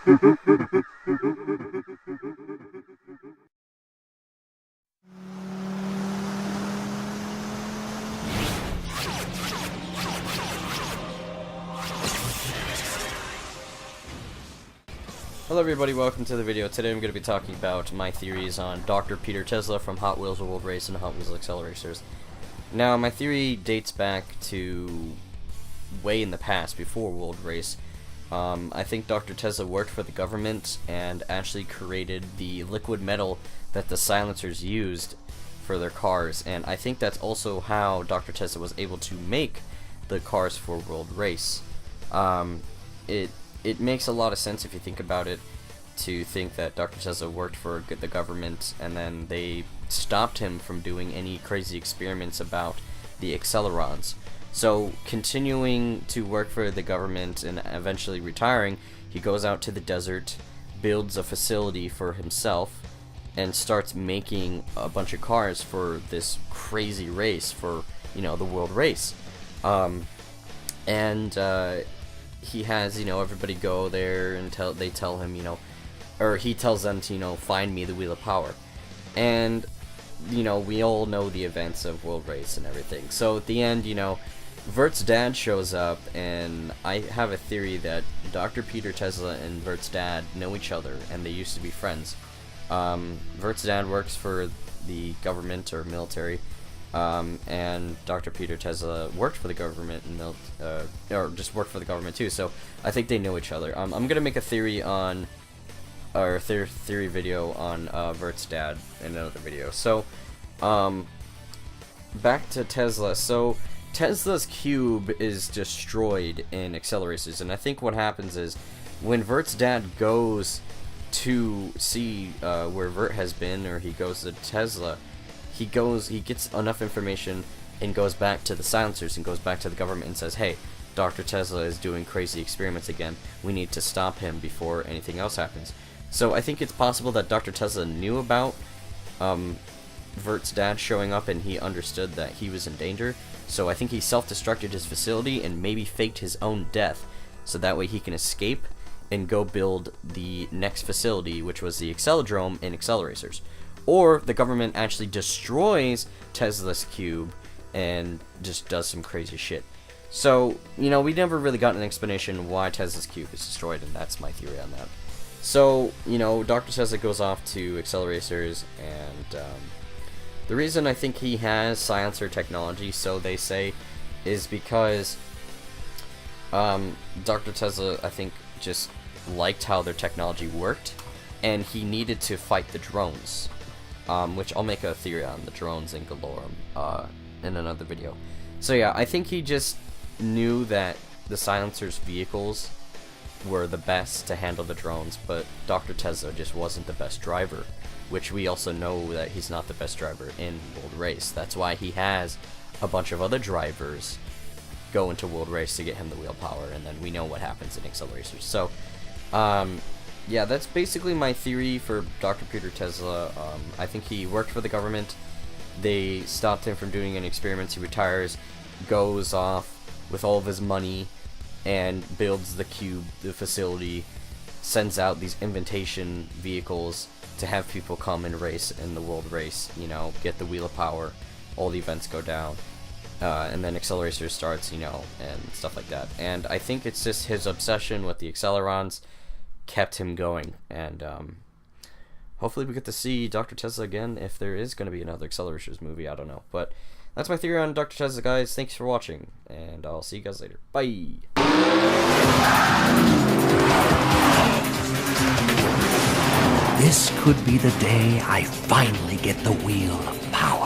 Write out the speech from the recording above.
Hello everybody, welcome to the video. Today I'm going to be talking about my theories on Dr. Peter Tezla from Hot Wheels World Race and Hot Wheels Accelerators. Now, my theory dates back to way in the past, before World Race. I think Dr. Tezla worked for the government and actually created the liquid metal that the silencers used for their cars, and I think that's also how Dr. Tezla was able to make the cars for World Race. It makes a lot of sense if you think about it, to think that Dr. Tezla worked for the government and then they stopped him from doing any crazy experiments about the accelerons. So, continuing to work for the government and eventually retiring, he goes out to the desert, builds a facility for himself, and starts making a bunch of cars for this crazy race, for, you know, the world race. He has, you know, everybody go there and they tell him, you know, or he tells them to, you know, find me the Wheel of Power. And, you know, we all know the events of World Race and everything. So at the end, you know, Vert's dad shows up, and I have a theory that Dr. Peter Tezla and Vert's dad know each other, and they used to be friends. Vert's dad works for the government or military, and Dr. Peter Tezla worked for the government and or just worked for the government too. So I think they know each other. I'm gonna make a theory on, or theory video on Vert's dad in another video. So back to Tezla. So Tesla's cube is destroyed in Accelerators, and I think what happens is when Vert's dad goes to see where Vert has been, or he goes to Tezla, he gets enough information and goes back to the silencers and goes back to the government and says, hey, Dr. Tezla is doing crazy experiments again. We need to stop him before anything else happens. So I think it's possible that Dr. Tezla knew about Vert's dad showing up, and he understood that he was in danger. So I think he self-destructed his facility and maybe faked his own death, so that way he can escape and go build the next facility, which was the Acceledrome in Accelerators. Or the government actually destroys Tesla's cube and just does some crazy shit. So, you know, we never really got an explanation why Tesla's cube is destroyed, and that's my theory on that. So, you know, Dr. Tezla goes off to Accelerators, and the reason I think he has silencer technology, so they say, is because Dr. Tezla, I think, just liked how their technology worked, and he needed to fight the drones. Which I'll make a theory on the drones in Galorum in another video. So yeah, I think he just knew that the silencer's vehicles were the best to handle the drones, but Dr. Tezla just wasn't the best driver, which we also know that he's not the best driver in World Race. That's why he has a bunch of other drivers go into World Race to get him the wheel power, and then we know what happens in Accelerators. So, yeah, that's basically my theory for Dr. Peter Tezla. I think he worked for the government. They stopped him from doing any experiments. He retires, goes off with all of his money, and builds the cube, the facility, sends out these invitation vehicles to have people come and race in the world race, you know, get the Wheel of Power, all the events go down, and then Accelerator starts, you know, and stuff like that. And I think it's just his obsession with the Accelerons kept him going, and hopefully we get to see Dr. Tezla again, if there is going to be another Accelerators movie, I don't know. But that's my theory on Dr. Tezla, guys. Thanks for watching, and I'll see you guys later. Bye! This could be the day I finally get the Wheel of Power.